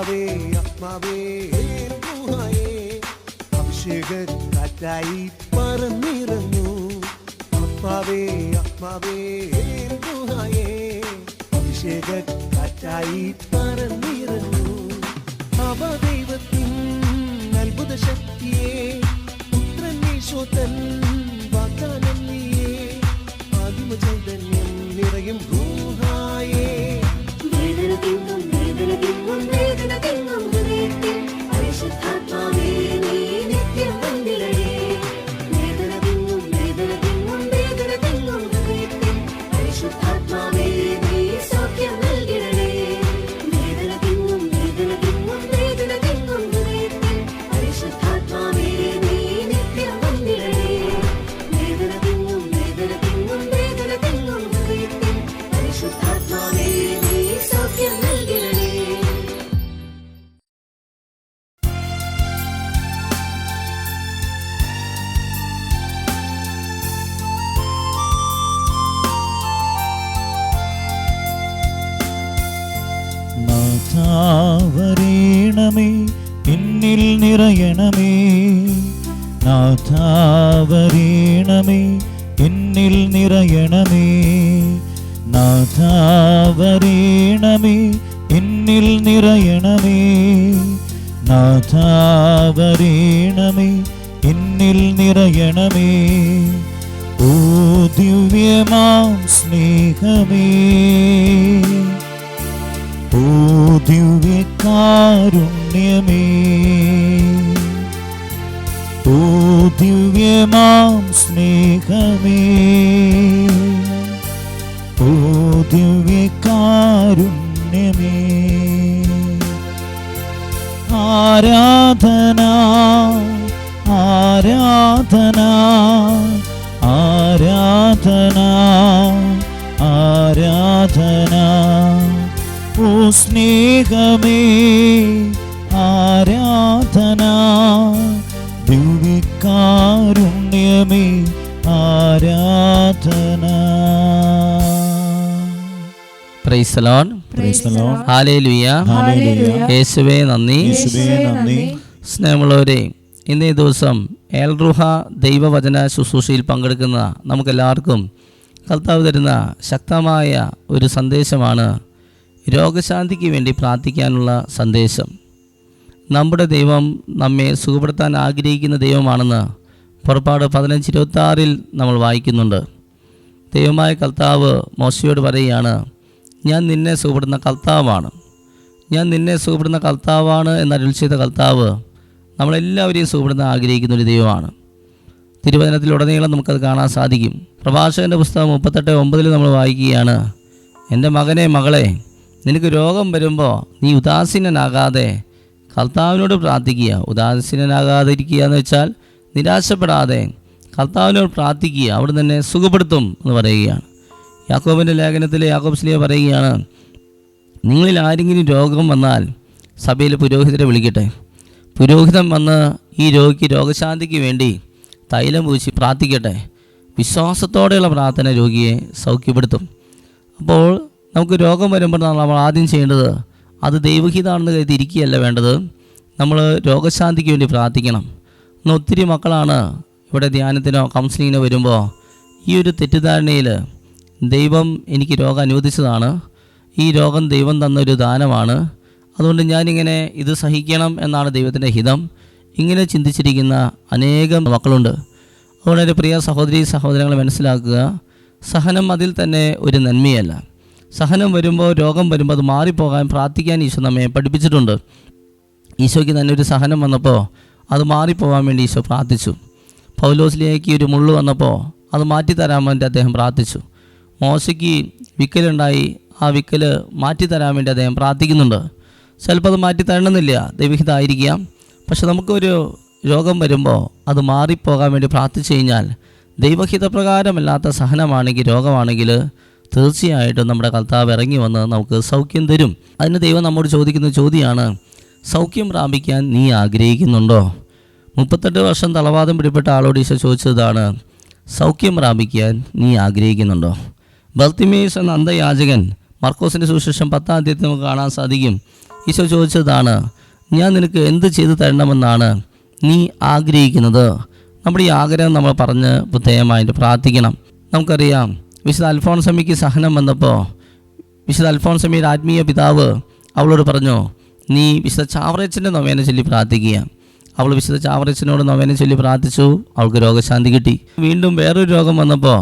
ആത്മാവേ ആത്മാവേ റുഹായേ അഭിഷേക കാറ്റായി പറന്നിറങ്ങൂ. ആത്മാവേ ആത്മാവേ റുഹായേ അഭിഷേക കാറ്റായി പറന്നിറങ്ങൂ. അവദൈവത്തിൻ അത്ഭുത ശക്തിയെ പുത്രൻ യേശുതൻ വാഗ്ദാനം നീയേ. ആദിമ ചൈതന്യം നിറയും റുഹായേ. വേദന തിങ്ങും വേദന തിങ്ങും വേദന തിങ്ങും ഹൃദയത്തിൽ പരിശുദ്ധാത്മാവേ നീ നിത്യം വന്നിടണേ. വേദന തിങ്ങും വേദന തിങ്ങും വേദന തിങ്ങും ഹൃദയത്തിൽ പരിശുദ്ധാത്മാവേ നീ സൗഖ്യം നൽകിടണേ. വേദന തിങ്ങും വേദന തിങ്ങും വേദന തിങ്ങും ഹൃദയത്തിൽ പരിശുദ്ധാത്മാവേ നീ നിത്യം വന്നിടണേ. വേദന തിങ്ങും വേദന തിങ്ങും വേദന തിങ്ങും ഹൃദയത്തിൽ പരിശുദ്ധാത്മാവേ നീ സൗഖ്യം നൽകിടണേ. നാഥാവരീണമേ എന്നിൽ നിറയണമേ. നാഥാവരീണമേ എന്നിൽ നിറയണമേ. നാഥാവരീണമേ എന്നിൽ നിറയണമേ. നാഥാവരീണമേ എന്നിൽ നിറയണമേ. ഓ ദിവ്യമാം സ്നേഹമേ, ഓ ദിവ്യകാരുണ്യമേ, ഓ ദിവ്യമാം സ്നേഹമേ, ഓ ദിവ്യകാരുണ്യമേ. ആരാധന ആരാധന ആരാധന ആരാധന. ഓ സ്നേഹമേ ആരാധന, ദിവ്യകാരുണ്യമേ ആരാധന. Praise the Lord. ഹല്ലേലൂയ. യേശുവേ നന്ദി. സ്നേഹമുള്ളവരെ, ഇന്നേ ദിവസം എൽ റുഹ ദൈവവചന ശുശ്രൂഷയിൽ പങ്കെടുക്കുന്ന നമുക്കെല്ലാവർക്കും കർത്താവ് തരുന്ന ശക്തമായ ഒരു സന്ദേശമാണ് രോഗശാന്തിക്ക് വേണ്ടി പ്രാർത്ഥിക്കാനുള്ള സന്ദേശം. നമ്മുടെ ദൈവം നമ്മെ സുഖപ്പെടുത്താൻ ആഗ്രഹിക്കുന്ന ദൈവമാണെന്ന് പുറപ്പാട് 15:26 നമ്മൾ വായിക്കുന്നുണ്ട്. ദൈവമായ കർത്താവ് മോശയോട് പറയുകയാണ്, ഞാൻ നിന്നെ സുഖപ്പെടുന്ന കർത്താവാണ്, ഞാൻ നിന്നെ സുഖപ്പെടുന്ന കർത്താവാണ് എന്നരുൾ ചെയ്ത കർത്താവ് നമ്മളെല്ലാവരെയും സുഖപ്പെടുത്താൻ ആഗ്രഹിക്കുന്ന ഒരു ദൈവമാണ്. തിരുവചനത്തിലുടനീളം നമുക്കത് കാണാൻ സാധിക്കും. പ്രഭാഷകൻ്റെ പുസ്തകം 38:9 നമ്മൾ വായിക്കുകയാണ്, എൻ്റെ മകനെ മകളെ, നിനക്ക് രോഗം വരുമ്പോൾ നീ ഉദാസീനനാകാതെ കർത്താവിനോട് പ്രാർത്ഥിക്കുക. ഉദാസീനനാകാതിരിക്കുക എന്ന് വെച്ചാൽ നിരാശപ്പെടാതെ കർത്താവിനോട് പ്രാർത്ഥിക്കുക, അവിടെ തന്നെ സുഖപ്പെടുത്തും എന്ന് പറയുകയാണ്. യാക്കോബിൻ്റെ ലേഖനത്തിൽ യാക്കോബ് ശ്ലീഹ പറയുകയാണ്, നിങ്ങളിൽ ആരെങ്കിലും രോഗം വന്നാൽ സഭയിലെ പുരോഹിതരെ വിളിക്കട്ടെ. പുരോഹിതൻ വന്ന് ഈ രോഗിക്ക് രോഗശാന്തിക്ക് വേണ്ടി തൈലം പൂശി പ്രാർത്ഥിക്കട്ടെ. വിശ്വാസത്തോടെയുള്ള പ്രാർത്ഥന രോഗിയെ സൗഖ്യപ്പെടുത്തും. അപ്പോൾ നമുക്ക് രോഗം വരുമ്പോൾ നമ്മൾ ആദ്യം ചെയ്യേണ്ടത് അത് ദൈവഹിതമാണെന്ന് കരുതി ഇരിക്കുകയല്ല വേണ്ടത്, നമ്മൾ രോഗശാന്തിക്ക് വേണ്ടി പ്രാർത്ഥിക്കണം. ഇന്ന് ഒത്തിരി മക്കളാണ് ഇവിടെ ധ്യാനത്തിനോ കൗൺസിലിങ്ങിനോ വരുമ്പോൾ ഈ ഒരു തെറ്റിദ്ധാരണയിൽ ദൈവം എനിക്ക് രോഗം അനുവദിച്ചതാണ്, ഈ രോഗം ദൈവം തന്നൊരു ദാനമാണ്, അതുകൊണ്ട് ഞാനിങ്ങനെ ഇത് സഹിക്കണം എന്നാണ് ദൈവത്തിൻ്റെ ഹിതം, ഇങ്ങനെ ചിന്തിച്ചിരിക്കുന്ന അനേകം മക്കളുണ്ട്. അതുകൊണ്ട് എൻ്റെ പ്രിയ സഹോദരി സഹോദരങ്ങളെ മനസ്സിലാക്കുക, സഹനം അതിൽ തന്നെ ഒരു നന്മയല്ല. സഹനം വരുമ്പോൾ, രോഗം വരുമ്പോൾ അത് മാറിപ്പോകാൻ പ്രാർത്ഥിക്കാൻ ഈശോ നമ്മെ പഠിപ്പിച്ചിട്ടുണ്ട്. ഈശോയ്ക്ക് തന്നെ ഒരു സഹനം വന്നപ്പോൾ അത് മാറിപ്പോകാൻ വേണ്ടി ഈശോ പ്രാർത്ഥിച്ചു. പൗലോസിലേക്ക് ഒരു മുള്ളു വന്നപ്പോൾ അത് മാറ്റിത്തരാൻ വേണ്ടി അദ്ദേഹം പ്രാർത്ഥിച്ചു. മോശയ്ക്ക് വിക്കലുണ്ടായി, ആ വിക്കല് മാറ്റിത്തരാൻ വേണ്ടി അദ്ദേഹം പ്രാർത്ഥിക്കുന്നുണ്ട്. ചിലപ്പോൾ അത് മാറ്റിത്തരണമെന്നില്ല, ദൈവഹിതമായിരിക്കാം. പക്ഷെ നമുക്കൊരു രോഗം വരുമ്പോൾ അത് മാറിപ്പോകാൻ വേണ്ടി പ്രാർത്ഥിച്ചു കഴിഞ്ഞാൽ, ദൈവഹിതപ്രകാരമല്ലാത്ത സഹനമാണെങ്കിൽ, രോഗമാണെങ്കിൽ, തീർച്ചയായിട്ടും നമ്മുടെ കർത്താവ് ഇറങ്ങി വന്ന് നമുക്ക് സൗഖ്യം തരും. അതിന് ദൈവം നമ്മോട് ചോദിക്കുന്ന ചോദ്യമാണ്, സൗഖ്യം പ്രാപിക്കാൻ നീ ആഗ്രഹിക്കുന്നുണ്ടോ? 38 വർഷം തളവാദം പിടിപ്പെട്ട ആളോട് ഈശോ ചോദിച്ചതാണ്, സൗഖ്യം പ്രാപിക്കാൻ നീ ആഗ്രഹിക്കുന്നുണ്ടോ? ബർത്തിമേസ് എന്ന അന്ധയാചകൻ മർക്കോസിൻ്റെ സുവിശേഷം 10ാം അധ്യായത്തിൽ നമുക്ക് കാണാൻ സാധിക്കും. ഈശോ ചോദിച്ചതാണ്, ഞാൻ നിനക്ക് എന്ത് ചെയ്തു തരണമെന്നാണ് നീ ആഗ്രഹിക്കുന്നത്? നമ്മുടെ ഈ ആഗ്രഹം നമ്മൾ പറഞ്ഞ് പ്രത്യേകമായിട്ട് പ്രാർത്ഥിക്കണം. നമുക്കറിയാം, വിശുദ്ധ അൽഫോൻസമ്മയ്ക്ക് സഹനം വന്നപ്പോൾ വിശുദ്ധ അൽഫോൻസമ്മയുടെ ആത്മീയ പിതാവ് അവളോട് പറഞ്ഞു, നീ വിശുദ്ധ ചാവറേച്ചൻ്റെ നൊവേന ചൊല്ലി പ്രാർത്ഥിക്കുക. അവൾ വിശുദ്ധ ചാവറേച്ചനോട് നൊവേന ചൊല്ലി പ്രാർത്ഥിച്ചു. അവൾക്ക് രോഗശാന്തി കിട്ടി. വീണ്ടും വേറൊരു രോഗം വന്നപ്പോൾ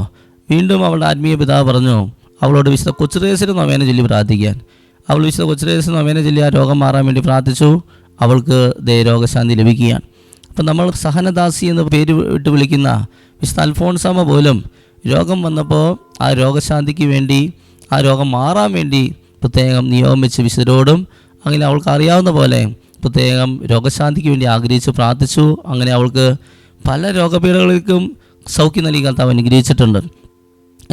വീണ്ടും അവളുടെ ആത്മീയ പിതാവ് പറഞ്ഞു അവളോട് വിശുദ്ധ കൊച്ചുറേസിന് നൊവേന ചൊല്ലി പ്രാർത്ഥിക്കാൻ. അവൾ വിശുദ്ധ കൊച്ചുറേസിന് നൊവേന ചൊല്ലി ആ രോഗം മാറാൻ വേണ്ടി പ്രാർത്ഥിച്ചു. അവൾക്ക് രോഗശാന്തി ലഭിക്കുകയാണ്. അപ്പം നമ്മൾ സഹനദാസി എന്ന് പേര് ഇട്ട് വിളിക്കുന്ന വിശുദ്ധ അൽഫോൻസാമ്മ പോലും രോഗം വന്നപ്പോൾ ആ രോഗശാന്തിക്ക് വേണ്ടി, ആ രോഗം മാറാൻ വേണ്ടി പ്രത്യേകം നിയോഗം വെച്ച് വിശുദ്ധരോടും അങ്ങനെ അവൾക്ക് അറിയാവുന്ന പോലെ പ്രത്യേകം രോഗശാന്തിക്ക് വേണ്ടി ആഗ്രഹിച്ച് പ്രാർത്ഥിച്ചു. അങ്ങനെ അവൾക്ക് പല രോഗപീഠകൾക്കും സൗഖ്യം നൽകി കർത്താവ് അനുഗ്രഹിച്ചിട്ടുണ്ട്.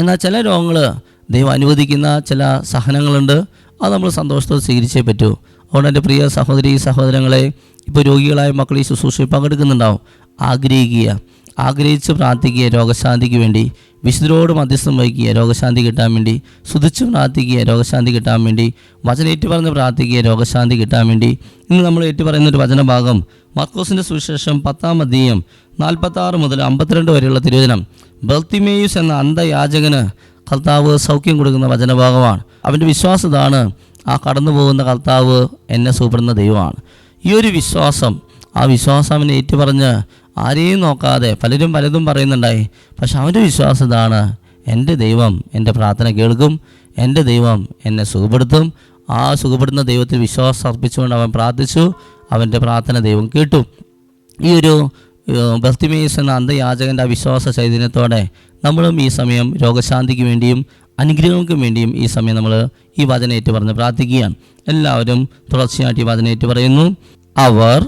എന്നാൽ ചില രോഗങ്ങൾ ദൈവം അനുവദിക്കുന്ന ചില സഹനങ്ങളുണ്ട്. അത് നമ്മൾ സന്തോഷത്തോടെ സ്വീകരിച്ചേ പറ്റൂ. അതുകൊണ്ട് എൻ്റെ പ്രിയ സഹോദരി സഹോദരങ്ങളെ, ഇപ്പോൾ രോഗികളായ മക്കൾ ഈ ശുശ്രൂഷയിൽ പങ്കെടുക്കുന്നുണ്ടാവും. ആഗ്രഹിച്ച് പ്രാർത്ഥിക്കുക രോഗശാന്തിക്ക് വേണ്ടി. വിശുദ്ധരോട് മധ്യസ്ഥം വഹിക്കുക രോഗശാന്തി കിട്ടാൻ വേണ്ടി. സ്തുതിച്ച് പ്രാർത്ഥിക്കുക രോഗശാന്തി കിട്ടാൻ വേണ്ടി. വചനം ഏറ്റുപറഞ്ഞ് പ്രാർത്ഥിക്കുക രോഗശാന്തി കിട്ടാൻ വേണ്ടി. ഇന്ന് നമ്മൾ ഏറ്റുപറയുന്നൊരു വചനഭാഗം മർക്കോസിൻ്റെ സുവിശേഷം 10-ാം അധ്യായം 46 മുതൽ 52 വരെയുള്ള തിരുവചനം. ബർത്തിമേയുസ് എന്ന അന്ധയാചകന് കർത്താവ് സൗഖ്യം കൊടുക്കുന്ന വചനഭാഗമാണ്. അവൻ്റെ വിശ്വാസം ഇതാണ്, ആ കടന്നു പോകുന്ന കർത്താവ് എന്നെ സുഖപ്പെടുന്ന ദൈവമാണ്. ഈ ഒരു വിശ്വാസം, ആ വിശ്വാസം അവനെ ഏറ്റുപറഞ്ഞ് ആരെയും നോക്കാതെ, പലരും പലതും പറയുന്നുണ്ടായി, പക്ഷെ അവൻ്റെ വിശ്വാസം ഇതാണ്, എൻ്റെ ദൈവം എൻ്റെ പ്രാർത്ഥന കേൾക്കും, എൻ്റെ ദൈവം എന്നെ സുഖപ്പെടുത്തും. ആ സുഖപ്പെടുന്ന ദൈവത്തിൽ വിശ്വാസം അർപ്പിച്ചുകൊണ്ട് അവൻ പ്രാർത്ഥിച്ചു. അവൻ്റെ പ്രാർത്ഥന ദൈവം കേട്ടു. ഈ ഒരു ബർത്തിമേയുസ് എന്ന അന്ധയാചകൻ്റെ ആ വിശ്വാസ ചൈതന്യത്തോടെ നമ്മളും ഈ സമയം രോഗശാന്തിക്ക് വേണ്ടിയും അനുഗ്രഹങ്ങൾക്ക് വേണ്ടിയും ഈ സമയം നമ്മൾ ഈ വചനേറ്റ് പറഞ്ഞ് പ്രാർത്ഥിക്കുകയാണ്. എല്ലാവരും തുടർച്ചയായിട്ട് ഈ വചനേറ്റ് പറയുന്നു. അവർ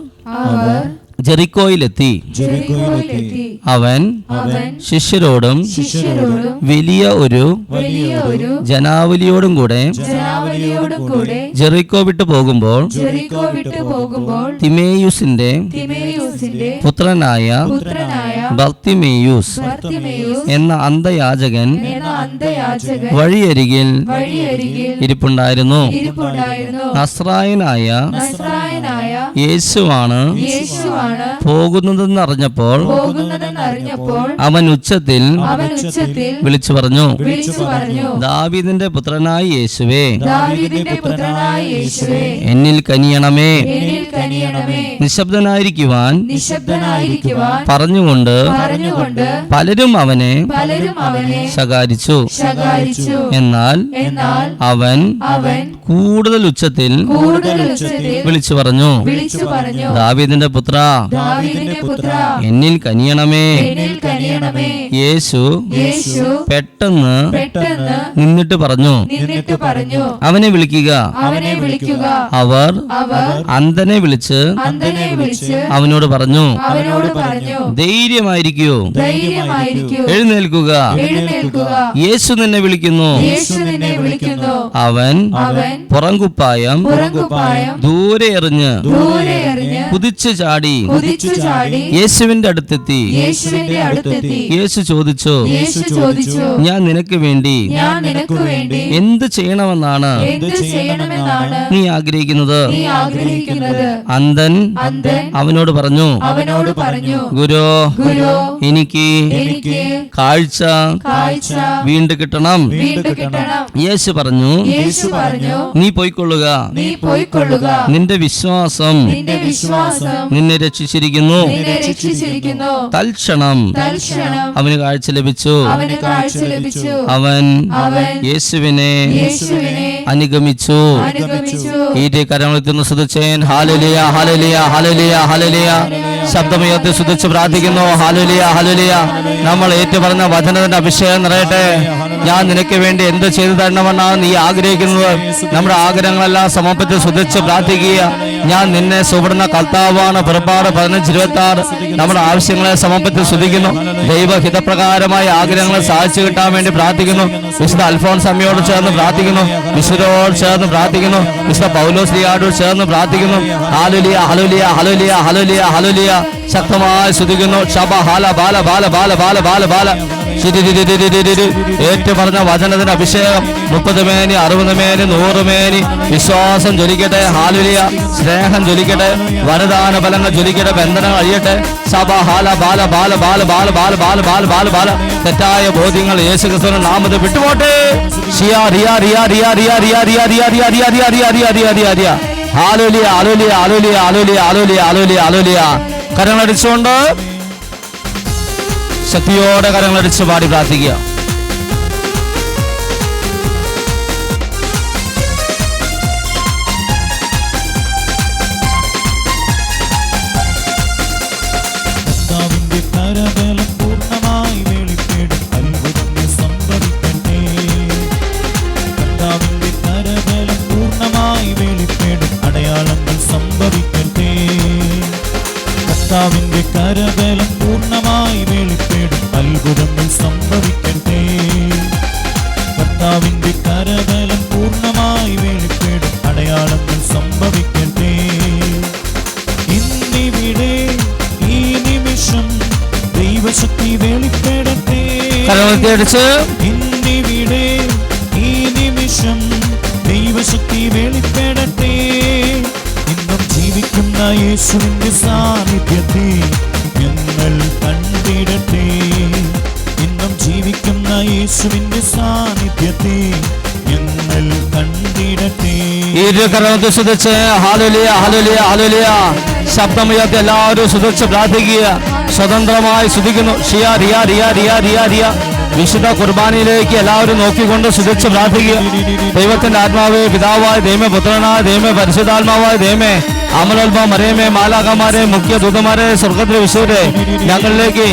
ജെറിക്കോയിലെത്തി. അവൻ ശിഷ്യരോടും വലിയ ഒരു ജനാവലിയോടും കൂടെ ജെറിക്കോ വിട്ടു പോകുമ്പോൾ തിമേയുസിന്റെ പുത്രനായ ബർത്തിമേയുസ് എന്ന അന്ധയാചകൻ വഴിയരികിൽ ഇരിപ്പുണ്ടായിരുന്നു. നസ്രായനായ യേശുവാണ് പോകുന്നതെന്ന് അറിഞ്ഞപ്പോൾ അവൻ ഉച്ചത്തിൽ വിളിച്ചു പറഞ്ഞു, ദാവീദിന്റെ പുത്രനായ യേശുവേ, എന്നിൽ കനിയണമേ. നിശബ്ദനായിരിക്കുവാൻ പറഞ്ഞുകൊണ്ട് പലരും അവനെ ശകാരിച്ചു. എന്നാൽ അവൻ കൂടുതൽ ഉച്ചത്തിൽ വിളിച്ചു പറഞ്ഞു, ദാവീദിന്റെ പുത്ര, എന്നിൽ കനിയണമേ. യേശു പെട്ടെന്ന് നിന്നിട്ട് പറഞ്ഞു, അവനെ വിളിക്കുക. അവർ അന്ധനെ വിളിച്ച് അവനോട് പറഞ്ഞു, ധൈര്യമായിരിക്കൂ, എഴുന്നേൽക്കുക, യേശു നിന്നെ വിളിക്കുന്നു. അവൻ പുറംകുപ്പായം ദൂരെ എറിഞ്ഞ് കുതിച്ചു ചാടി യേശുവിന്റെ അടുത്തെത്തി. യേശു ചോദിച്ചു, ഞാൻ നിനക്ക് വേണ്ടി എന്ത് ചെയ്യണമെന്നാണ് നീ ആഗ്രഹിക്കുന്നത്? അന്ധൻ അവനോട് പറഞ്ഞു, ഗുരു, എനിക്ക് കാഴ്ച വീണ്ടും കിട്ടണം. യേശു പറഞ്ഞു, നീ പോയിക്കൊള്ളുക, നിന്റെ വിശ്വാസം നിന്നെ രക്ഷിച്ചിരിക്കുന്നു. തൽക്ഷണം അവന് കാഴ്ച ലഭിച്ചു. അവൻ യേശുവിനെ അനുഗമിച്ചു. ഈ കരങ്ങളെത്തുന്ന സ്തുതിച്ചേൻ. ഹല്ലേലൂയ, ഹല്ലേലൂയ, ഹല്ലേലൂയ, ഹല്ലേലൂയ. ശബ്ദമുയർത്തി സ്തുതിച്ച് പ്രാർത്ഥിക്കുന്നു. ഹല്ലേലൂയ, ഹല്ലേലൂയ. നമ്മൾ ഏറ്റുപറഞ്ഞ വചനത്തിന്റെ അഭിഷേകം നിറയട്ടെ. ഞാൻ നിനക്ക് വേണ്ടി എന്ത് ചെയ്തു തരണമെന്നാണ് നീ ആഗ്രഹിക്കുന്നത്? നമ്മുടെ ആഗ്രഹങ്ങളെല്ലാം സമർപ്പിച്ച് സ്തുതിച്ച് പ്രാർത്ഥിക്കുക. ഞാൻ നിന്നെ സുഖപ്പെടുന്ന കർത്താവാണ്. പുറപ്പാട് 15:26. നമ്മുടെ ആവശ്യങ്ങളെ സമർപ്പിച്ച് സ്തുതിക്കുന്നു. ദൈവഹിതപ്രകാരമായ ആഗ്രഹങ്ങളെ സാധിച്ചു കിട്ടാൻ വേണ്ടി പ്രാർത്ഥിക്കുന്നു. വിശുദ്ധ അൽഫോൻസമ്മയോട് ചേർന്ന് പ്രാർത്ഥിക്കുന്നു. വിശുദ്ധരോട് ചേർന്ന് പ്രാർത്ഥിക്കുന്നു. വിശുദ്ധ പൗലോസ്ലിയോട് ചേർന്ന് പ്രാർത്ഥിക്കുന്നു. ഹല്ലേലൂയ, ഹല്ലേലൂയ, ഹല്ലേലൂയ, ഹല്ലേലൂയ, ഹല്ലേലൂയ. ശക്തമായി സ്തുതിക്കുന്നു. ശബ ഹാല ബാല ബാല ബാല ബാല ബാല ബാല ഏറ്റു പറഞ്ഞ വചനത്തിന് അഭിഷേകം 30 മേനി 60 മേനി 100 മേനി വിശ്വാസം ജ്വലിക്കട്ടെ. ഹാലുലിയ. സ്നേഹം ജ്വലിക്കട്ടെ. വരദാന ഫലങ്ങൾ ജ്വലിക്കട്ടെ. ബന്ധനങ്ങൾ അഴിയട്ടെ. സഭ ഹാല ബാല ബാല ബാല ബാല ബാല ബാല ബാല ബാല ബാല തെറ്റായ ബോധ്യങ്ങൾ യേശുക്രിസ്തുവിന്റെ നാമത്തിൽ വിട്ടുപോട്ടെ. ഷിയാ റിയ റിയ റിയ റിയ റിയ റിയ റിയ റിയ റിയ റിയ റിയ റിയ റിയ റിയ റിയ ഹാലുലിയ ഹാലുലിയ ഹാലുലിയ ഹാലുലിയ ഹാലുലിയ ഹാലുലിയ ഹാലുലിയ. കരങ്ങളടിച്ചുകൊണ്ട് ശക്തിയോടെ കരങ്ങളടിച്ച് പാടി പ്രാർത്ഥിക്കുക. കർത്താവിന്റെ കരബലം പൂർണ്ണമായി വെളിപ്പെടും അത്ഭുതങ്ങൾ സംഭവിക്കട്ടെ. കർത്താവിന്റെ കരബലം പൂർണ്ണമായി വെളിപ്പെടും അടയാളങ്ങൾ സംഭവിക്കട്ടെ. കർത്താവിന്റെ കരബലം പൂർണ്ണമായി വെളിപ്പെടും അത്ഭുതങ്ങൾ സംഭവിക്കട്ടെ. കർത്താവിന്റെ കരബലം പൂർണ്ണമായി വെളിപ്പെടും അടയാളങ്ങൾ സംഭവിക്കട്ടെ. ഇന്നിവിടെ ഈ നിമിഷം ദൈവശക്തി വെളിപ്പെടട്ടെ. ഇന്നിവിടെ ഈ നിമിഷം ദൈവശക്തി വെളിപ്പെടട്ടെ. ഇന്നും ജീവിക്കുന്ന യേശുവിന്റെ സാന്നിധ്യത്തെ ഞങ്ങൾ കണ്ടിടട്ടെ. ഇന്നും ജീവിക്കുന്ന യേശുവിന്റെ സാന്നിധ്യത്തെ ഞങ്ങൾ കണ്ടിടട്ടെ. ശബ്ദമുയർത്തി എല്ലാവരും സുതച്ച് പ്രാർത്ഥിക്കുക. സ്വതന്ത്രമായി സ്തുതിക്കുന്നു. ഷിയ റിയ റിയ റിയ റിയ റിയ. വിശുദ്ധ കുർബാനയിലേക്ക് എല്ലാവരും നോക്കിക്കൊണ്ട് സുതച്ച് പ്രാർത്ഥിക്കുക. ദൈവത്തിന്റെ ആത്മാവേ, പിതാവായ ദൈവമേ, പുത്രനായ ദൈവമേ, പരിശുദ്ധാത്മാവായ ദൈവമേ, അമലോത്ഭവ മറിയമേ, മാലാഖമാരെ, മുഖ്യ ദൂതന്മാരെ, സ്വർഗത്തിലെ വിശുദ്ധരെ, ഞങ്ങളിലേക്ക്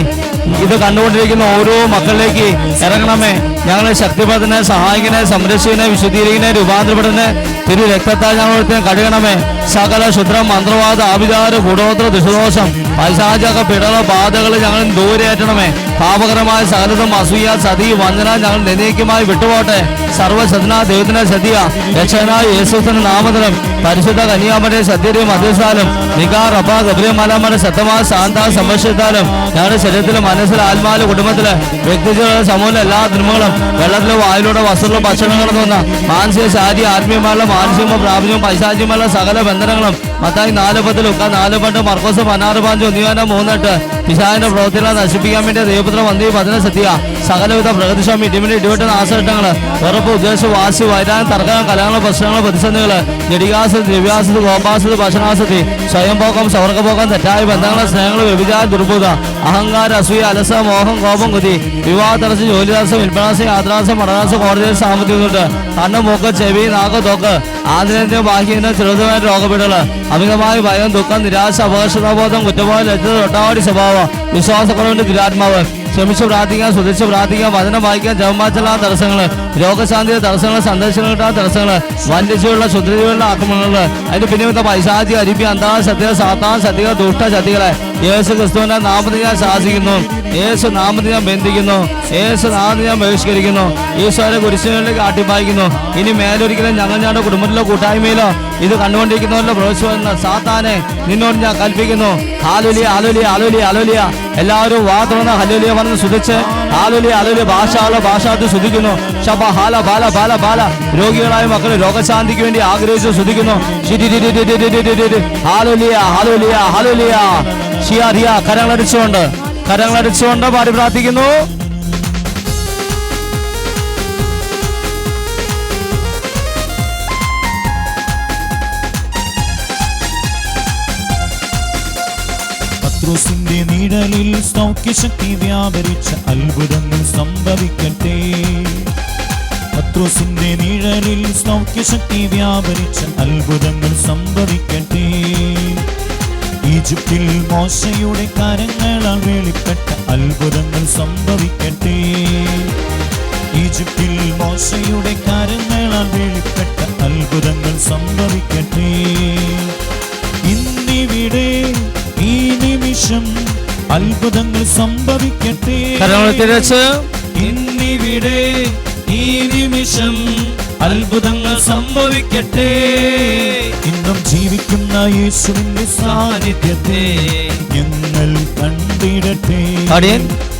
ഇത് കണ്ടുകൊണ്ടിരിക്കുന്ന ഓരോ മക്കളിലേക്ക് ഇറങ്ങണമേ. ഞങ്ങളെ ശക്തിപ്പെടുത്തനെ, സഹായിക്കണേ, സംരക്ഷിക്കണേ, വിശുദ്ധീകരിക്കണേ, രൂപാന്തരപ്പെടുന്നേ. തിരു രക്തത്താൽ ഞങ്ങളെ കഴുകണമേ. സകല ശുദ്രം, മന്ത്രവാദ, ആഭിചാര, കൂടോത്ര, ദുഷദോഷം, പൈശാചക പിടല ബാധകൾ ഞങ്ങൾ ദൂരേറ്റണമേ. പാപകരമായ സകലതും അസൂയ, സതി, വഞ്ചന ഞങ്ങൾ നിനേക്കുമായി വിട്ടുപോട്ടെ. സർവ്വസദന ദൈവത്തിന്റെ സദ്യ രക്ഷകനായ യേശുവിന്റെ നാമത്തിലും പരിശുദ്ധ കന്യാമരുടെ സത്യതയും മധ്യസ്ഥാലും നികാ റബ ഗബ്രിയമാലാമയുടെ ശക്തമായ ശാന്ത സംരക്ഷിത്താലും ഞങ്ങളുടെ ശരീരത്തിലും മനസ്സിലും ആത്മാവിലും കുടുംബത്തില് വ്യക്തികളുടെ സമൂഹത്തിലെ എല്ലാ തിന്മകളും വെള്ളത്തിലും വായിലൂടെ വസ്തുക്കളും ഭക്ഷണങ്ങളും തോന്നുന്ന മാനസിക ശാരീരിക ആത്മീയമായുള്ള മാനസികമോ പ്രാപഞ്ചമോ പൈശാചികമുള്ള സകല ബന്ധനങ്ങളും മത്തായി 4:10 ലൂക്കാ 4:8 മർക്കോസ് 16:5 ഉന്നിയോന 3:8 പിശാചിന്റെ പ്രവൃത്തികളെ നശിപ്പിക്കാൻ വേണ്ടി ദൈവപുത്ര വന്ദി പതിന സത്യ സകലവിധ പ്രകൃതിസ്വാമി ഇടിമിടി ഇടിവെട്ട് നാശഘട്ടങ്ങള് ഉറപ്പ് ഉദ്ദേശ വാസി വൈരാഗ്യം തർക്കം കലഹങ്ങൾ പ്രശ്നങ്ങൾ പ്രതിസന്ധികള് ജഡികാസതി ദിവ്യാസതി ഗോപാസതി ഭക്ഷണാസതി സ്വയംഭോഗം സ്വർഗഭോഗം തെറ്റായ ബന്ധങ്ങൾ സ്നേഹങ്ങൾ വ്യഭിചാര ദുർബോധ അഹങ്കാര അസൂയ അലസ മോഹം കോപം കുതി വിവാഹ തടസ്സം ജോലിദാസം വിൽപ്പനാസം യാത്രാസം പഠനാസം കോടതി സാമ്പത്തിക കണ്ണ് മൂക്ക് ചെവി നാക്ക് തോക്ക് ആന്തരിക ബാഹ്യന ചെറുതുമായ രോഗപീഠകള് അമിതമായ ഭയം ദുഃഖം നിരാശ അപകർഷതാബോധം കുറ്റബോധം ലജ്ജത ഒട്ടാവാടി സ്വഭാവം വിശ്വാസക്കുറവിന്റെ ദുരാത്മാവ് ക്ഷമിച്ച് പ്രാർത്ഥിക്കാൻ സുധിച്ച് പ്രാർത്ഥിക്കാൻ വചനം വായിക്കാൻ ജപമാറ്റുള്ള തടസ്സങ്ങള് രോഗശാന്തി തടസ്സങ്ങൾ സന്ദർശനം കിട്ടാത്ത തടസ്സങ്ങള് വന്യജീവികളുടെ ശുദ്രജീവികളുടെ ആക്രമണങ്ങള് അതിന് പിന്നിമത്ത പൈശാചി അരിപ്പി അന്താ സത്യ സാത്താൻ സത്യക ദുഷ്ട ശക്തികളെ യേശു ക്രിസ്തുവിന്റെ നാമത്തിൽ ഞാൻ ശാസിക്കുന്നു. യേശു നാമത്തിൽ ഞാൻ ബന്ധിക്കുന്നു. യേശു നാമത്തിൽ ഞാൻ ബഹിഷ്കരിക്കുന്നു. ഈശോയുടെ കുരിശുകളിലേക്ക് ആട്ടിപ്പായിക്കുന്നു. ഇനി മേലൊരിക്കലും ഞങ്ങളുടെ കുടുംബത്തിലോ കൂട്ടായ്മയിലോ ഇത് കണ്ടുകൊണ്ടിരിക്കുന്നവരുടെ പ്രവേശിക്കുന്ന സാത്താനെ നിന്നോട് ഞാൻ കൽപ്പിക്കുന്നു. ഹാലുലിയ ഹാലുലിയ ഹാലുലിയ ഹാലുലിയ. എല്ലാവരും വാ തുറന്ന് ഹല്ലേലൂയ പറഞ്ഞ് സ്തുതിച്ച് ഹാലുലിയ ഹാലുലിയ ഭാഷാത്ത് സ്തുതിക്കുന്നു. ശബ ഹാല ബാല ബാല ബാല. രോഗികളായ മക്കൾ രോഗശാന്തിക്ക് വേണ്ടി ആഗ്രഹിച്ച് സ്തുതിക്കുന്നു. ഹാലുലിയ ഹാലുലിയ ഹാലുലിയ. ഷിയാറിയ. കരങ്ങളടിച്ചുകൊണ്ട് പാടി പ്രാർത്ഥിക്കുന്നു. പത്രോസിന്റെ നിഴലിൽ സൗഖ്യശക്തി വ്യാപരിച്ച അത്ഭുതങ്ങൾ സംഭവിക്കട്ടെ. പത്രോസിന്റെ നിഴലിൽ സൗഖ്യശക്തി വ്യാപരിച്ച അത്ഭുതങ്ങൾ സംഭവിക്കട്ടെ. ഈജിപ്തിൽ മോശയുടെ കരങ്ങളാൽ വെളിപ്പെട്ട അത്ഭുതങ്ങൾ സംഭവിക്കട്ടെ. ഈജിപ്തിൽ മോശയുടെ കരങ്ങളാൽ വെളിപ്പെട്ട അത്ഭുതങ്ങൾ സംഭവിക്കട്ടെ. ഇന്നിവിടെ ഈ നിമിഷം അത്ഭുതങ്ങൾ സംഭവിക്കട്ടെ. ഇന്നിവിടെ ഈ നിമിഷം അത്ഭുതങ്ങൾ സംഭവിക്കട്ടെ. ഇന്നും ജീവിക്കുന്ന യേശുവിന്റെ സാന്നിധ്യത്തെ ഞങ്ങൾ കണ്ടിടട്ടെ.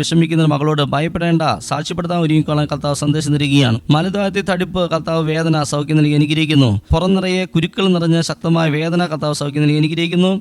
വിഷമിക്കുന്ന ഒരു മകളോട് ഭയപ്പെടേണ്ട, സാക്ഷ്യപ്പെടുത്താൻ ഒരുങ്ങിക്കൊള്ളാൻ കർത്താവ് സന്ദേശം നൽകുകയാണ്. മലദ്വാരത്തിൽ തടിപ്പ്, കർത്താവ് വേദന സൗഖ്യം നൽകി അനുഗ്രഹിക്കുന്നു. പുറം നിറയെ കുരുക്കൾ നിറഞ്ഞ ശക്തമായ വേദന, കർത്താവ് സൗഖ്യം നൽകി അനുഗ്രഹിക്കുന്നു.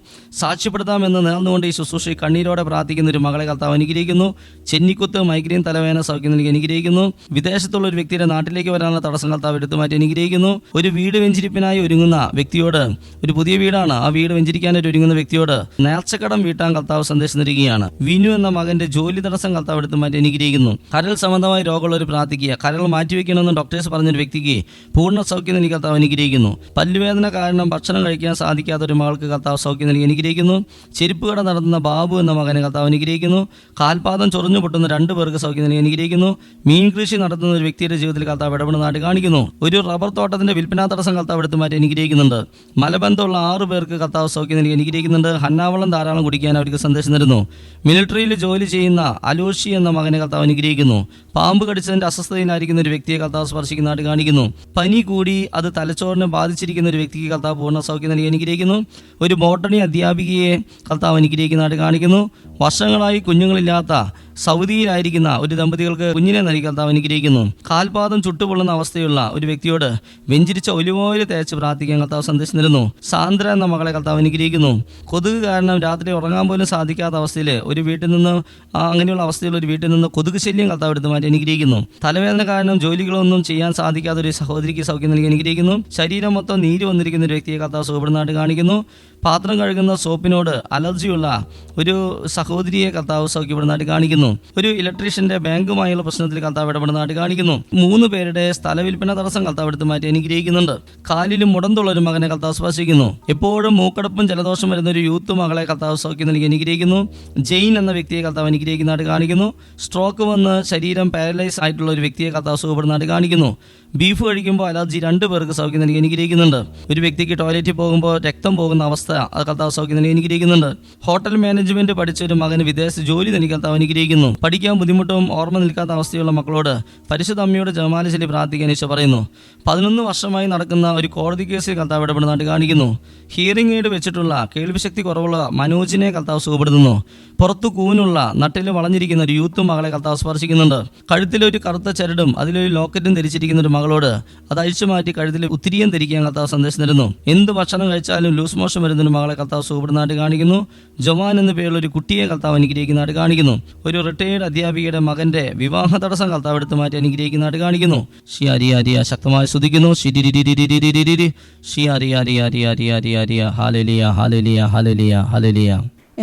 സാക്ഷ്യപ്പെടുത്താമെന്ന് നേർന്നുകൊണ്ട് ഈ ശുശ്രൂഷ കണ്ണീരോടെ പ്രാർത്ഥിക്കുന്ന ഒരു മകളെ കർത്താവ് അനുഗ്രഹിക്കുന്നു. ചെന്നിക്കുത്ത്, മൈഗ്രെയിൻ, തലവേദന സൗഖ്യം നൽകി അനുഗ്രഹിക്കുന്നു. വിദേശത്തുള്ള ഒരു വ്യക്തിയുടെ നാട്ടിലേക്ക് വരാനുള്ള തടസ്സം കർത്താവ് എടുത്തു മാറ്റി അനുഗ്രഹിക്കുന്നു. ഒരു വീട് വെഞ്ചരിപ്പിനായി ഒരുങ്ങുന്ന വ്യക്തിയോട്, ഒരു പുതിയ വീടാണ്, ആ വീട് വെഞ്ചരിക്കാനായിട്ട് ഒരുങ്ങുന്ന വ്യക്തിയോട് നേർച്ചക്കടം വീട്ടാൻ കർത്താവ് സന്ദേശം നൽകുകയാണ്. വിനു എന്ന മകന്റെ ജോലി തടസ്സം കർത്താവ് എടുത്തു മാറ്റി അനുഗ്രഹിക്കുന്നു. കരൾ സംബന്ധമായ രോഗമുള്ളവർ പ്രാർത്ഥിക്കുക. കരൾ മാറ്റിവെക്കണമെന്ന് ഡോക്ടേഴ്സ് പറഞ്ഞൊരു വ്യക്തിക്ക് പൂർണ്ണ സൗഖ്യം നൽകി കർത്താവ് അനുഗ്രഹിക്കുന്നു. പല്ലുവേദന കാരണം ഭക്ഷണം കഴിക്കാൻ സാധിക്കാത്ത ഒരു മകൾക്ക് കർത്താവ് സൗഖ്യം നൽകി അനുഗ്രഹിക്കുന്നു. ചെരുപ്പ് കട നടത്തുന്ന ബാബു എന്ന മകനെ കർത്താവ് അനുഗ്രഹിക്കുന്നു. കാൽപാദം ചൊറിഞ്ഞു പൊട്ടുന്ന 2 പേർക്ക് സൗഖ്യം നൽകി അനുഗ്രഹിക്കുന്നു. മീൻ കൃഷി നടത്തുന്ന ഒരു വ്യക്തിയുടെ ജീവിതത്തിൽ കർത്താവ് ഇടപെടുന്നതായിട്ട് കാണിക്കുന്നു. ഒരു റബ്ബർ തോട്ടത്തിന്റെ വിൽപ്പനാ തടസ്സം കർത്താവ് എടുത്തു മാറ്റി അനുഗ്രഹിക്കുന്നുണ്ട്. മലബന്ധമുള്ള 6 പേർക്ക് കർത്താവ് സൗഖ്യം നൽകി അനുഗ്രഹിക്കുന്നുണ്ട്. ഹന്നാവളം ധാരാളം കുടിക്കാൻ അവർക്ക് സന്ദേശം തരുന്നു. മിലിറ്ററിയിൽ ജോലി ചെയ്യുന്ന അലോഷി എന്ന മകനെ കർത്താവ് അനുഗ്രഹിക്കുന്നു. പാമ്പ് കടിച്ചതിന്റെ അസ്വസ്ഥതയിലായിരിക്കുന്ന ഒരു വ്യക്തിയെ കർത്താവ് സ്പർശിക്കുന്നതായിട്ട് കാണിക്കുന്നു. പനി കൂടി അത് തലച്ചോറിനെ ബാധിച്ചിരിക്കുന്ന ഒരു വ്യക്തിക്ക് കർത്താവ് പൂർണ്ണ സൗഖ്യം നൽകി അനുഗ്രഹിക്കുന്നു. ഒരു ബോട്ടണി അധ്യാപികയെ കർത്താവ് അനുഗ്രഹിക്കുന്നതായിട്ട് കാണിക്കുന്നു. വർഷങ്ങളായി കുഞ്ഞുങ്ങളില്ലാത്ത സൗദിയിലായിരിക്കുന്ന ഒരു ദമ്പതികൾക്ക് കുഞ്ഞിനെ നൽകി കർത്താവ് അനുഗ്രഹിക്കുന്നു. കാൽപാദം ചുട്ടുപൊള്ളുന്ന അവസ്ഥയുള്ള ഒരു വ്യക്തിയോട് വെഞ്ചരിച്ച ഒലിവ് ഓയിൽ തേച്ച് പ്രാർത്ഥിക്കാൻ കർത്താവ് സന്ദേശം തരുന്നു. സാന്ദ്ര എന്ന മകളെ കർത്താവ് അനുഗ്രഹിക്കുന്നു. കൊതുക് കാരണം രാത്രി ഉറങ്ങാൻ പോലും സാധിക്കാത്ത അവസ്ഥയിൽ ഒരു വീട്ടിൽ നിന്ന്, അങ്ങനെയുള്ള അവസ്ഥയുള്ള ഒരു വീട്ടിൽ നിന്ന് കൊതുക് ശല്യം കർത്താവ് എടുത്തു മാറ്റി അനുഗ്രഹിക്കുന്നു. തലവേദന കാരണം ജോലികളൊന്നും ചെയ്യാൻ സാധിക്കാത്ത ഒരു സഹോദരിക്ക് സൗഖ്യം നൽകി അനുഗ്രഹിക്കുന്നു. ശരീരം മൊത്തം നീര് വന്നിരിക്കുന്ന ഒരു വ്യക്തിയെ കർത്താവ് സുഖപ്പെടുന്നതായിട്ട് കാണിക്കുന്നു. പാത്രം കഴുകുന്ന സോപ്പിനോട് അലർജിയുള്ള ഒരു സഹോദരിയെ കർത്താവ് സൗഖ്യപ്പെടുന്നതായിട്ട് കാണിക്കുന്നു. ഒരു ഇലക്ട്രീഷ്യന്റെ ബാങ്കുമായുള്ള പ്രശ്നത്തിൽ കർത്താവ് ഇടപെടുന്നതായിട്ട് കാണിക്കുന്നു. 3 പേരുടെ സ്ഥല വിൽപ്പന തടസ്സം കർത്താവ് എടുത്തു മാറ്റി അനുഗ്രഹിക്കുന്നുണ്ട്. കാലിലും മുടന്തുള്ള ഒരു മകനെ കർത്താവ് സ്പർശിക്കുന്നു. എപ്പോഴും മൂക്കടപ്പും ജലദോഷം വരുന്ന ഒരു യൂത്ത് മകളെ കർത്താവ് സൗഖ്യം നൽകി അനുഗ്രഹിക്കുന്നു. ജെയിൻ എന്ന വ്യക്തിയെ കർത്താവ് അനുഗ്രഹിക്കുന്നതായിട്ട് കാണിക്കുന്നു. സ്ട്രോക്ക് വന്ന് ശരീരം പാരലൈസ് ആയിട്ടുള്ള ഒരു വ്യക്തിയെ കർത്താവ് സുഖപ്പെടുന്നതായിട്ട് കാണിക്കുന്നു. ബീഫ് കഴിക്കുമ്പോൾ അലർജി 2 പേർക്ക് സൗഖ്യം നൽകി അനുഗ്രഹിക്കുന്നുണ്ട്. ഒരു വ്യക്തിക്ക് ടോയ്ലറ്റിൽ പോകുമ്പോൾ രക്തം പോകുന്ന അവസ്ഥ അത് കർത്താവ് സൗഖ്യം നൽകി അനുഗ്രഹിക്കുന്നുണ്ട്. ഹോട്ടൽ മാനേജ്മെന്റ് പഠിച്ച ഒരു മകന് വിദേശ ജോലി നൽകി കർത്താവ് അനുഗ്രഹിക്കുന്നു. പഠിക്കാൻ ബുദ്ധിമുട്ടും ഓർമ്മ നിൽക്കാത്ത അവസ്ഥയുള്ള മക്കളോട് പരിശുദ്ധ അമ്മയോട് ജപമാല ചൊല്ലി പ്രാർത്ഥിക്കാൻ ഈശോ പറയുന്നു. 11 വർഷമായി നടക്കുന്ന ഒരു കോടതി കേസിൽ കർത്താവ് ഇടപെടുന്നതായിട്ട് കാണിക്കുന്നു. ഹിയറിംഗ് എയ്ഡ് വെച്ചിട്ടുള്ള കേൾവിശക്തി കുറവുള്ള മനോജിനെ കർത്താവ് സുഖപ്പെടുത്തുന്നു. പുറത്തു കൂനുള്ള നട്ടിൽ വളഞ്ഞിരിക്കുന്ന ഒരു യൂത്ത് മകളെ കർത്താവ് സ്പർശിക്കുന്നുണ്ട്. കഴുത്തിലൊരു കറുത്ത ചരടും അതിലൊരു ലോക്കറ്റും ധരിച്ചിരിക്കുന്ന ഒരു മകളോട് അത് അഴിച്ചു മാറ്റി കഴുത്തിൽ ഉത്തിരിയം ധരിക്കാൻ കർത്താവ് സന്ദേശം തരുന്നു. എന്ത് ഭക്ഷണം കഴിച്ചാലും ലൂസ് മോഷൻ വരുന്ന മകളെ കർത്താവ് സുഖപ്പെടുന്നതായിട്ട് കാണിക്കുന്നു. ജവാൻ എന്ന പേരുള്ള ഒരു കുട്ടിയെ കർത്താവ് അനുഗ്രഹിക്കുന്നതായിട്ട് കാണിക്കുന്നു. ഒരു റിട്ടയേർഡ് അധ്യാപികയുടെ മകന്റെ വിവാഹ തടസ്സം കർത്താവ് എടുത്തു മാറ്റി അനുഗ്രഹിക്കുന്നതായിട്ട് കാണിക്കുന്നു. ഷിയാരിയ ശക്തമായി സ്തുതിക്കുന്നു.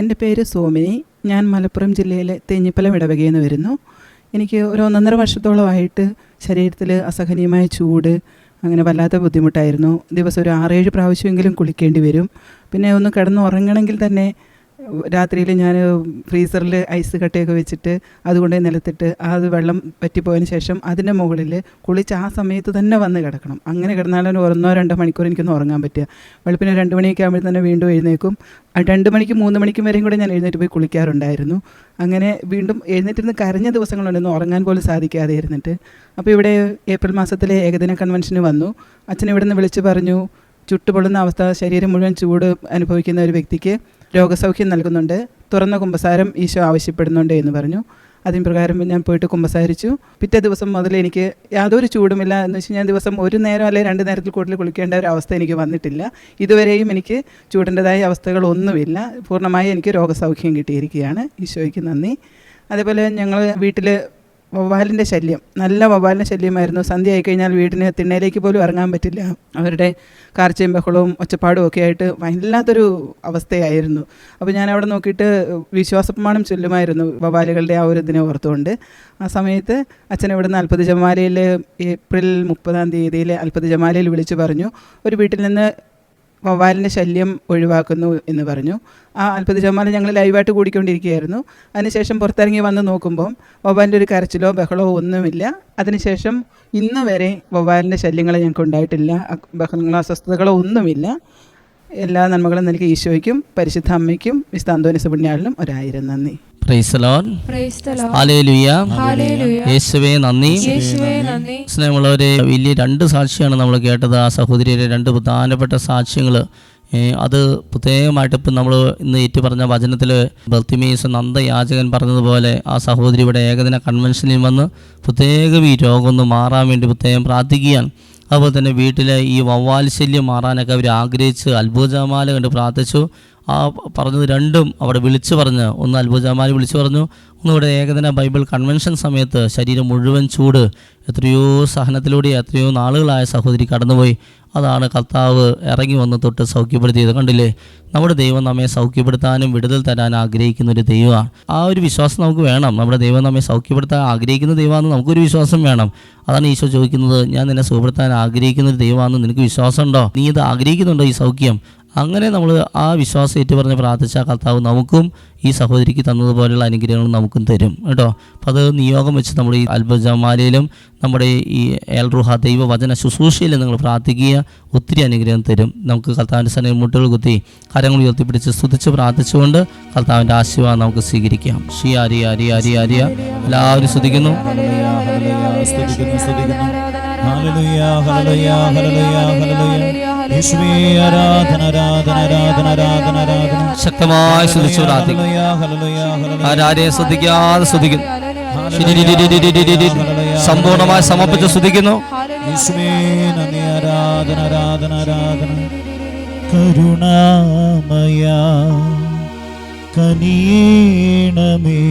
എൻ്റെ പേര് സോമിനി. ഞാൻ മലപ്പുറം ജില്ലയിലെ തേഞ്ഞിപ്പലം ഇടവകയിൽ നിന്ന് വരുന്നു. എനിക്ക് ഒരു 1.5 വർഷത്തോളമായിട്ട് ശരീരത്തിൽ അസഹനീയമായ ചൂട്, അങ്ങനെ വല്ലാത്ത ബുദ്ധിമുട്ടായിരുന്നു. ദിവസം ഒരു 6-7 പ്രാവശ്യമെങ്കിലും കുളിക്കേണ്ടി വരും. പിന്നെ ഒന്ന് കിടന്ന് ഉറങ്ങണമെങ്കിൽ തന്നെ രാത്രിയിൽ ഞാൻ ഫ്രീസറിൽ ഐസ് കട്ടയൊക്കെ വെച്ചിട്ട് അതുകൊണ്ട് നിലത്തിട്ട് അത് വെള്ളം പറ്റിപ്പോയതിന് ശേഷം അതിൻ്റെ മുകളിൽ കുളിച്ച് ആ സമയത്ത് തന്നെ വന്ന് കിടക്കണം. അങ്ങനെ കിടന്നാലും 1-2 മണിക്കൂർ എനിക്കൊന്ന് ഉറങ്ങാൻ പറ്റുക. വെളുപ്പിന് 2 മണിയൊക്കെ ആകുമ്പോൾ തന്നെ വീണ്ടും എഴുന്നേക്കും. 2 മണിക്കും 3 മണിക്കും വരെയും കൂടെ ഞാൻ എഴുന്നേറ്റ് പോയി കുളിക്കാറുണ്ടായിരുന്നു. അങ്ങനെ വീണ്ടും എഴുന്നേറ്റിരുന്ന് കരഞ്ഞ ദിവസങ്ങളുണ്ടെന്ന് ഉറങ്ങാൻ പോലും സാധിക്കാതെ ഇരുന്നിട്ട്. അപ്പോൾ ഇവിടെ ഏപ്രിൽ മാസത്തിലെ ഏകദിന കൺവെൻഷന് വന്നു. അച്ഛൻ ഇവിടെ നിന്ന് വിളിച്ച് പറഞ്ഞു, ചുട്ടുപൊള്ളുന്ന അവസ്ഥ, ശരീരം മുഴുവൻ ചൂട് അനുഭവിക്കുന്ന ഒരു വ്യക്തിക്ക് രോഗസൗഖ്യം നൽകുന്നുണ്ട്, തുറന്ന കുമ്പസാരം ഈശോ ആവശ്യപ്പെടുന്നുണ്ട് എന്ന് പറഞ്ഞു. അതിന് പ്രകാരം ഞാൻ പോയിട്ട് കുമ്പസാരിച്ചു. പിറ്റേ ദിവസം മുതൽ എനിക്ക് യാതൊരു ചൂടുമില്ല. എന്ന് വെച്ചാൽ ഞാൻ ദിവസം 1 നേരം അല്ലെങ്കിൽ 2 നേരത്തിൽ കൂടുതൽ കുളിക്കേണ്ട ഒരു അവസ്ഥ എനിക്ക് വന്നിട്ടില്ല. ഇതുവരെയും എനിക്ക് ചൂടിൻ്റെതായ അവസ്ഥകളൊന്നുമില്ല. പൂർണ്ണമായി എനിക്ക് രോഗസൗഖ്യം കിട്ടിയിരിക്കുകയാണ്. ഈശോയ്ക്ക് നന്ദി. അതേപോലെ ഞങ്ങൾ വീട്ടിൽ വവ്വാലിൻ്റെ ശല്യം, നല്ല വവ്വാലിൻ്റെ ശല്യമായിരുന്നു. സന്ധ്യ ആയിക്കഴിഞ്ഞാൽ വീടിന് തിണ്ണയിലേക്ക് പോലും ഇറങ്ങാൻ പറ്റില്ല. അവരുടെ കാർച്ചയും ബഹളവും ഒച്ചപ്പാടും ഒക്കെ ആയിട്ട് വല്ലാത്തൊരു അവസ്ഥയായിരുന്നു. അപ്പോൾ ഞാൻ അവിടെ നോക്കിയിട്ട് വിശ്വാസപ്രമാണം ചൊല്ലുമായിരുന്നു വവ്വാലുകളുടെ ആ ഒരു ഇതിനെ ഓർത്തുകൊണ്ട്. ആ സമയത്ത് അച്ഛൻ ഇവിടുന്ന് അത്ഭുത ജപമാലയിൽ ഏപ്രിൽ 30 അത്ഭുത ജപമാലയിൽ വിളിച്ചു പറഞ്ഞു, ഒരു വീട്ടിൽ നിന്ന് വവ്വാലിൻ്റെ ശല്യം ഒഴിവാക്കുന്നു എന്ന് പറഞ്ഞു. ആ അത്ഭുത ജപമാല ഞങ്ങൾ ലൈവായിട്ട് കൂടിക്കൊണ്ടിരിക്കുകയായിരുന്നു. അതിനുശേഷം പുറത്തിറങ്ങി വന്ന് നോക്കുമ്പോൾ വവ്വാലിൻ്റെ ഒരു കരച്ചിലോ ബഹളമോ ഒന്നുമില്ല. അതിനുശേഷം ഇന്ന് വരെ വവ്വാലിൻ്റെ ശല്യങ്ങൾ ഞങ്ങൾക്ക് ഉണ്ടായിട്ടില്ല. ബഹളങ്ങളോ അസ്വസ്ഥതകളോ ഒന്നുമില്ല. എല്ലാ നന്മകളും നൽകി ഈശോയ്ക്കും പരിശുദ്ധ അമ്മയ്ക്കും വിശുദ്ധ അന്തോനിയോസ് പുണ്യാളനും 1000 നന്ദി. Praise the Lord. ഹല്ലേലൂയ. യേശുവേ നന്ദി. സ്നേഹമുള്ളവരെ, വലിയ 2 സാക്ഷിയാണ് നമ്മൾ കേട്ടത്. ആ സഹോദരിയുടെ 2 പ്രധാനപ്പെട്ട സാക്ഷ്യങ്ങൾ അത് പ്രത്യേകമായിട്ട് ഇപ്പം നമ്മൾ ഇന്ന് ഏറ്റു പറഞ്ഞ വചനത്തിൽ ബർത്തിമേസ് നന്ദയാചകൻ പറഞ്ഞതുപോലെ ആ സഹോദരി ഇവിടെ ഏകദിന കൺവെൻഷനിൽ വന്ന് പ്രത്യേകം ഈ രോഗമൊന്ന് മാറാൻ വേണ്ടി പ്രത്യേകം പ്രാർത്ഥിക്കുകയാണ്. അതുപോലെ തന്നെ വീട്ടിലെ ഈ വവ്വാൽ ശല്യം മാറാനൊക്കെ അവർ ആഗ്രഹിച്ച് അത്ഭുതജപമാല കണ്ട് പ്രാർത്ഥിച്ചു. ആ പറഞ്ഞത് രണ്ടും അവിടെ വിളിച്ചു പറഞ്ഞ്, ഒന്ന് അത്ഭുതജപമാല വിളിച്ചു പറഞ്ഞു, ഒന്നിവിടെ ഏകദിന ബൈബിൾ കൺവെൻഷൻ സമയത്ത് ശരീരം മുഴുവൻ ചൂട്, എത്രയോ സഹനത്തിലൂടെ എത്രയോ നാളുകളായ സഹോദരി കടന്നുപോയി. അതാണ് കർത്താവ് ഇറങ്ങി വന്ന് തൊട്ട് സൗഖ്യപ്പെടുത്തിയത്. കണ്ടില്ലേ, നമ്മുടെ ദൈവം നമ്മെ സൗഖ്യപ്പെടുത്താനും വിടുതൽ തരാൻ ആഗ്രഹിക്കുന്ന ഒരു ദൈവമാണ്. ആ ഒരു വിശ്വാസം നമുക്ക് വേണം. നമ്മുടെ ദൈവം നമ്മെ സൗഖ്യപ്പെടുത്താൻ ആഗ്രഹിക്കുന്ന ദൈവമാണെന്ന് നമുക്കൊരു വിശ്വാസം വേണം. അതാണ് ഈശോ ചോദിക്കുന്നത്, ഞാൻ നിന്നെ സുഖപ്പെടുത്താൻ ആഗ്രഹിക്കുന്ന ഒരു ദൈവമാണെന്ന് നിനക്ക് വിശ്വാസമുണ്ടോ? നീ ഇത് ആഗ്രഹിക്കുന്നുണ്ടോ ഈ സൗഖ്യം? അങ്ങനെ നമ്മൾ ആ വിശ്വാസം ഏറ്റുപറഞ്ഞ് പ്രാർത്ഥിച്ച കർത്താവ് നമുക്കും ഈ സഹോദരിക്ക് തന്നതുപോലെയുള്ള അനുഗ്രഹങ്ങൾ നമുക്കും തരും കേട്ടോ. അപ്പം അത് നിയോഗം വെച്ച് നമ്മുടെ ഈ അത്ഭുതജപമാലയിലും നമ്മുടെ ഈ എൽറുഹ ദൈവവചന ശുശ്രൂഷയിലും നിങ്ങൾ പ്രാർത്ഥിക്കുക, ഒത്തിരി അനുഗ്രഹം തരും. നമുക്ക് കർത്താവിൻ്റെ സന്നിധിയിൽ മുട്ടുകൾ കുത്തി കരങ്ങൾ ഉയർത്തിപ്പിടിച്ച് സ്തുതിച്ച് പ്രാർത്ഥിച്ചുകൊണ്ട് കർത്താവിൻ്റെ ആശീർവാദം നമുക്ക് സ്വീകരിക്കാം. ഷി ആരി ആരി ആരി ആരിയ എല്ലാവരും സ്തുതിക്കുന്നു. ഹല്ലേലൂയ ഹല്ലേലൂയ ഹല്ലേലൂയ ഹല്ലേലൂയ യേശുവേ ആരാധന ആരാധന ആരാധന ആരാധന ആരാധന. ശക്തമായി സ്തുതിച്ചു പ്രാർത്ഥിക്കും. ആരാരെയും ശ്രദ്ധിക്കാതെ സ്തുതിക്കുന്നു. സമ്പൂർണമായി സമർപ്പിച്ച് സ്തുതിക്കുന്നു. യേശുവേ നന്ദി ആരാധന ആരാധന ആരാധന. കരുണാമയ കനിയേണമേ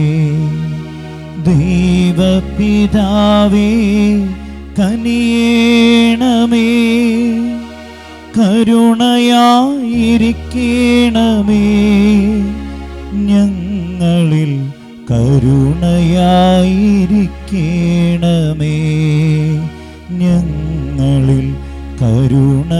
ദൈവപിതാവേ കനിയേണമേ കരുണയായിരിക്കണമേ ഞങ്ങളിൽ കരുണയായിരിക്കണമേ ഞങ്ങളിൽ കരുണയായിരിക്കണമേ.